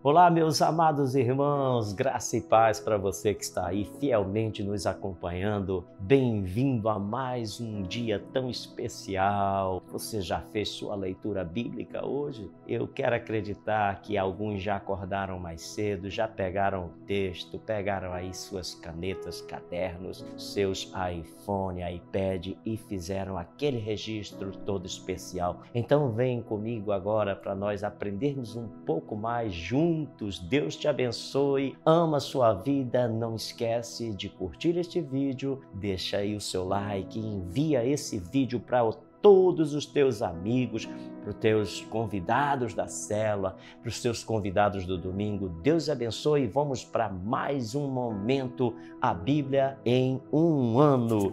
Olá, meus amados irmãos, graça e paz para você que está aí fielmente nos acompanhando. Bem-vindo a mais um dia tão especial. Você já fez sua leitura bíblica hoje? Eu quero acreditar que alguns já acordaram mais cedo, já pegaram o texto, pegaram aí suas canetas, cadernos, seus iPhone, iPad e fizeram aquele registro todo especial. Então vem comigo agora para nós aprendermos um pouco mais juntos. Deus te abençoe, ama a sua vida, não esquece de curtir este vídeo, deixa aí o seu like, envia esse vídeo para todos os teus amigos, para os teus convidados da célula, para os teus convidados do domingo. Deus abençoe e vamos para mais um momento, a Bíblia em um ano.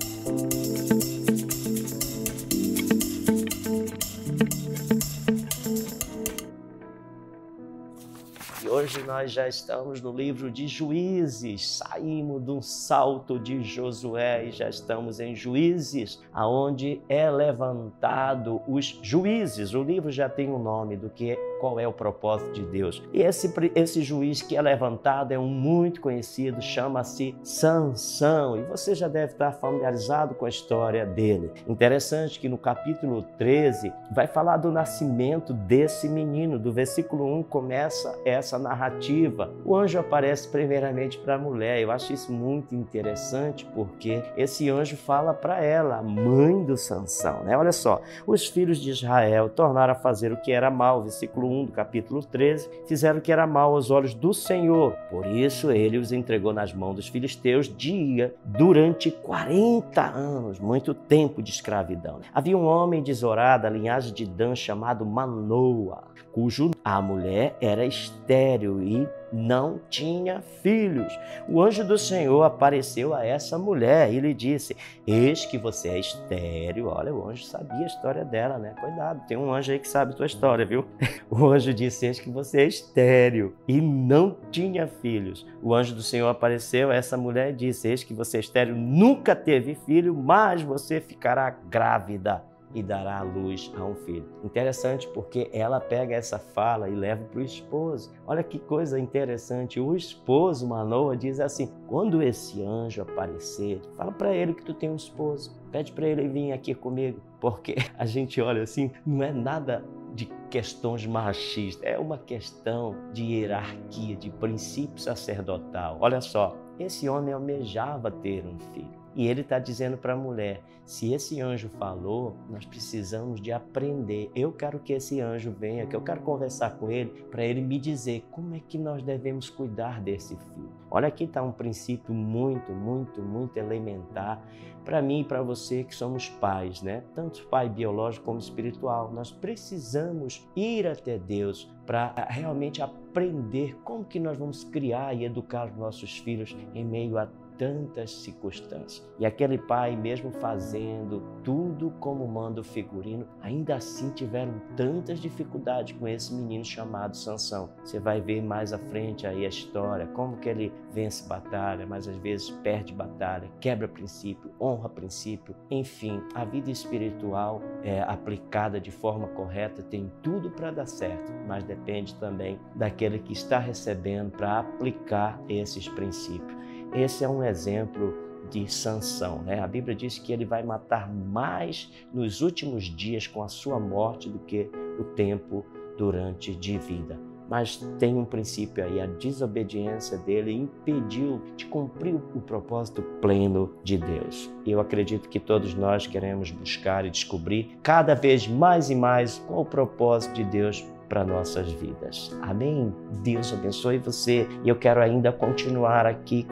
Hoje nós já estamos no livro de Juízes, saímos de um salto de Josué e já estamos em Juízes, aonde é levantado os juízes. O livro já tem um nome do que qual é o propósito de Deus. E esse juiz que é levantado é um muito conhecido, chama-se Sansão, e você já deve estar familiarizado com a história dele. Interessante que no capítulo 13 vai falar do nascimento desse menino. Do versículo 1 começa essa narrativa. O anjo aparece primeiramente para a mulher. Eu acho isso muito interessante porque esse anjo fala para ela, a mãe do Sansão, né? Olha só, os filhos de Israel tornaram a fazer o que era mal, versículo 1 do capítulo 13, fizeram o que era mal aos olhos do Senhor. Por isso ele os entregou nas mãos dos filisteus durante 40 anos, muito tempo de escravidão. Havia um homem de Zorá, da linhagem de Dan, chamado Manoa, cujo a mulher era estéril e não tinha filhos. O anjo do Senhor apareceu a essa mulher e lhe disse: eis que você é estéril. Olha, o anjo sabia a história dela, né? Cuidado, tem um anjo aí que sabe a tua história, viu? O anjo disse: eis que você é estéril e não tinha filhos. O anjo do Senhor apareceu a essa mulher e disse: eis que você é estéril, nunca teve filho, mas você ficará grávida e dará à luz a um filho. Interessante porque ela pega essa fala e leva para o esposo. Olha que coisa interessante. O esposo, Manoa, diz assim: quando esse anjo aparecer, fala para ele que tu tem um esposo. Pede para ele vir aqui comigo. Porque a gente olha assim, não é nada de questões machistas, é uma questão de hierarquia, de princípio sacerdotal. Olha só, esse homem almejava ter um filho. E ele está dizendo para a mulher, se esse anjo falou, nós precisamos de aprender. Eu quero que esse anjo venha, que eu quero conversar com ele, para ele me dizer como é que nós devemos cuidar desse filho. Olha, aqui está um princípio muito elementar para mim e para você que somos pais, né? Tanto pai biológico como espiritual. Nós precisamos ir até Deus para realmente aprender como que nós vamos criar e educar os nossos filhos em meio a tantas circunstâncias. E aquele pai, mesmo fazendo tudo como manda o figurino, ainda assim tiveram tantas dificuldades com esse menino chamado Sansão. Você vai ver mais à frente aí a história, como que ele vence batalha, mas às vezes perde batalha, quebra princípio, honra princípio. Enfim, a vida espiritual aplicada de forma correta tem tudo para dar certo, mas depende também daquele que está recebendo para aplicar esses princípios. Esse é um exemplo de Sansão, né? A Bíblia diz que ele vai matar mais nos últimos dias com a sua morte do que o tempo durante de vida. Mas tem um princípio aí, a desobediência dele impediu de cumprir o propósito pleno de Deus. E eu acredito que todos nós queremos buscar e descobrir cada vez mais e mais qual o propósito de Deus para nossas vidas. Amém? Deus abençoe você. E eu quero ainda continuar aqui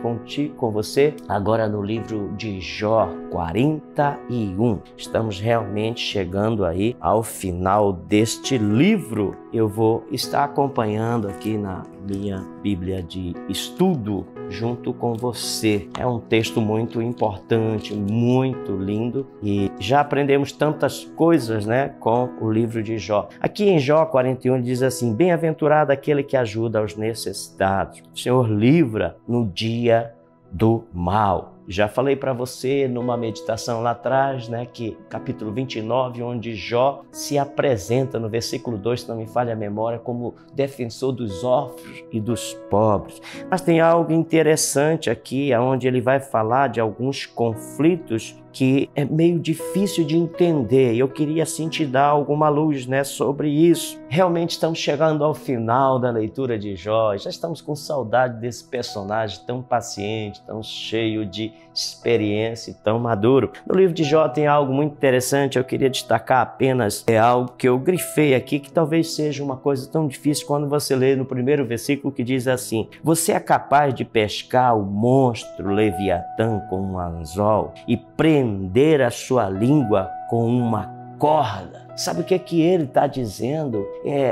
com você, agora no livro de Jó 41. Estamos realmente chegando aí ao final deste livro. Eu vou estar acompanhando aqui na minha Bíblia de estudo junto com você. É um texto muito importante, muito lindo e já aprendemos tantas coisas, né, com o livro de Jó. Aqui em Jó 41 diz assim: bem-aventurado aquele que ajuda aos necessitados. O Senhor livra no dia do mal. Já falei para você numa meditação lá atrás, né, que capítulo 29, onde Jó se apresenta no versículo 2, se não me falha a memória, como defensor dos órfãos e dos pobres. Mas tem algo interessante aqui, onde ele vai falar de alguns conflitos que é meio difícil de entender. Eu queria assim te dar alguma luz, né, sobre isso. Realmente estamos chegando ao final da leitura de Jó. Já estamos com saudade desse personagem tão paciente, tão cheio de experiência e tão maduro. No livro de Jó tem algo muito interessante. Eu queria destacar apenas algo que eu grifei aqui, que talvez seja uma coisa tão difícil quando você lê no primeiro versículo, que diz assim: você é capaz de pescar o monstro Leviatã com um anzol e prender a sua língua com uma corda? Sabe o que ele está dizendo?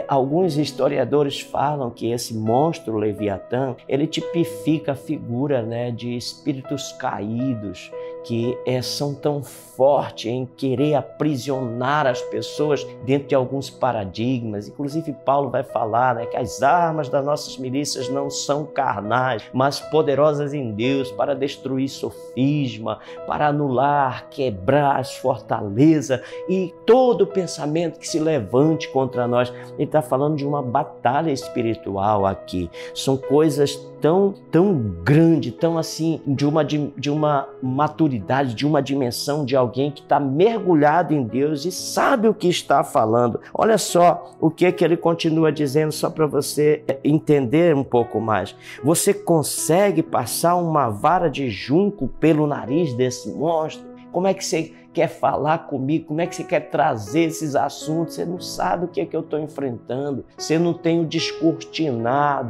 Alguns historiadores falam que esse monstro Leviatã, ele tipifica a figura, né, de espíritos caídos que são tão fortes em querer aprisionar as pessoas dentro de alguns paradigmas. Inclusive Paulo vai falar, né, que as armas das nossas milícias não são carnais, mas poderosas em Deus para destruir sofisma, para anular, quebrar as fortalezas e todo pensamento que se levante contra nós. Ele está falando de uma batalha espiritual aqui. São coisas tão grande, tão assim, de uma maturidade, de uma dimensão de alguém que está mergulhado em Deus e sabe o que está falando. Olha só o que ele continua dizendo, só para você entender um pouco mais. Você consegue passar uma vara de junco pelo nariz desse monstro? Como é que você quer falar comigo? Como é que você quer trazer esses assuntos? Você não sabe o que é que eu estou enfrentando. Você não tem o descortinar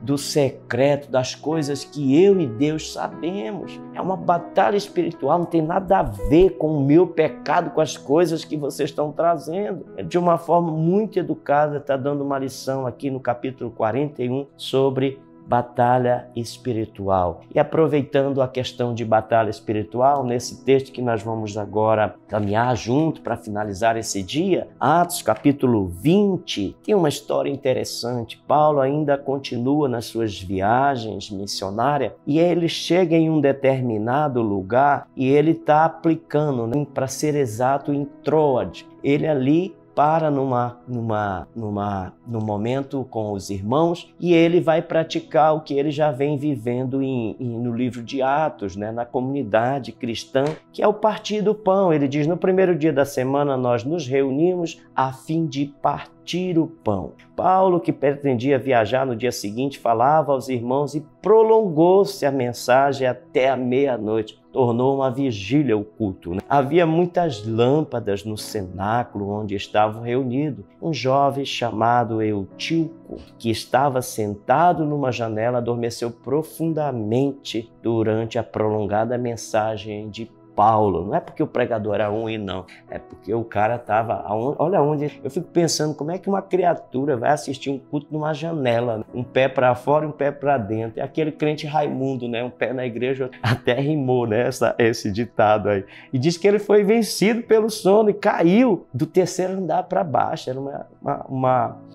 do secreto, das coisas que eu e Deus sabemos. É uma batalha espiritual, não tem nada a ver com o meu pecado, com as coisas que vocês estão trazendo. De uma forma muito educada, está dando uma lição aqui no capítulo 41 sobre batalha espiritual. E aproveitando a questão de batalha espiritual, nesse texto que nós vamos agora caminhar junto para finalizar esse dia, Atos capítulo 20, tem uma história interessante. Paulo ainda continua nas suas viagens missionárias e ele chega em um determinado lugar e ele está aplicando, né, para ser exato, em Troade. Ele ali para num momento com os irmãos e ele vai praticar o que ele já vem vivendo no livro de Atos, né, na comunidade cristã, que é o partir do pão. Ele diz: no primeiro dia da semana nós nos reunimos a fim de partir o pão. Paulo, que pretendia viajar no dia seguinte, falava aos irmãos e prolongou-se a mensagem até a meia-noite. Tornou uma vigília o culto, né? Havia muitas lâmpadas no cenáculo onde estavam reunidos. Um jovem chamado Eutíquico, que estava sentado numa janela, adormeceu profundamente durante a prolongada mensagem de Paulo. Não é porque o pregador era ruim, não. É porque o cara estava... Olha onde... Eu fico pensando, como é que uma criatura vai assistir um culto numa janela? Um pé para fora e um pé para dentro. É aquele crente Raimundo, né? Um pé na igreja. Até rimou, né? Esse ditado aí. E diz que ele foi vencido pelo sono e caiu do terceiro andar para baixo. Era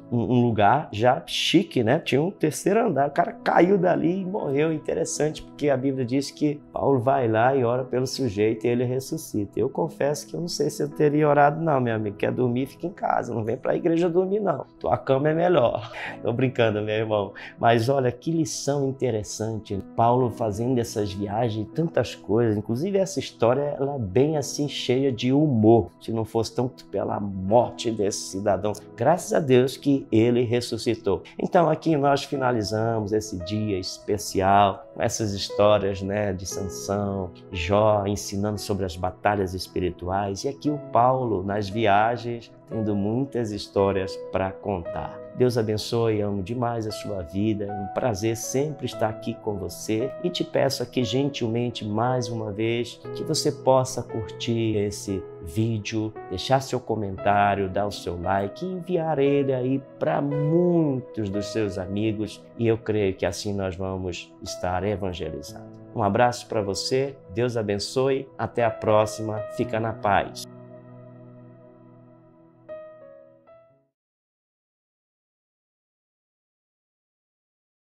um lugar já chique, né? Tinha um terceiro andar. O cara caiu dali e morreu. Interessante, porque a Bíblia diz que Paulo vai lá e ora pelo sujeito e ele ressuscita. Eu confesso que eu não sei se eu teria orado, não, meu amigo. Quer dormir, fica em casa. Não vem para a igreja dormir, não. Tua cama é melhor. Tô brincando, meu irmão. Mas olha, que lição interessante. Paulo fazendo essas viagens, tantas coisas. Inclusive essa história, ela é bem assim, cheia de humor. Se não fosse tão pela morte desse cidadão. Graças a Deus que ele ressuscitou. Então aqui nós finalizamos esse dia especial, com essas histórias, né, de Sansão, Jó, ensinando sobre as batalhas espirituais, e aqui o Paulo nas viagens tendo muitas histórias para contar. Deus abençoe, amo demais a sua vida, é um prazer sempre estar aqui com você e te peço aqui gentilmente mais uma vez que você possa curtir esse vídeo, deixar seu comentário, dar o seu like e enviar ele aí para muitos dos seus amigos e eu creio que assim nós vamos estar evangelizando. Um abraço para você, Deus abençoe, até a próxima, fica na paz.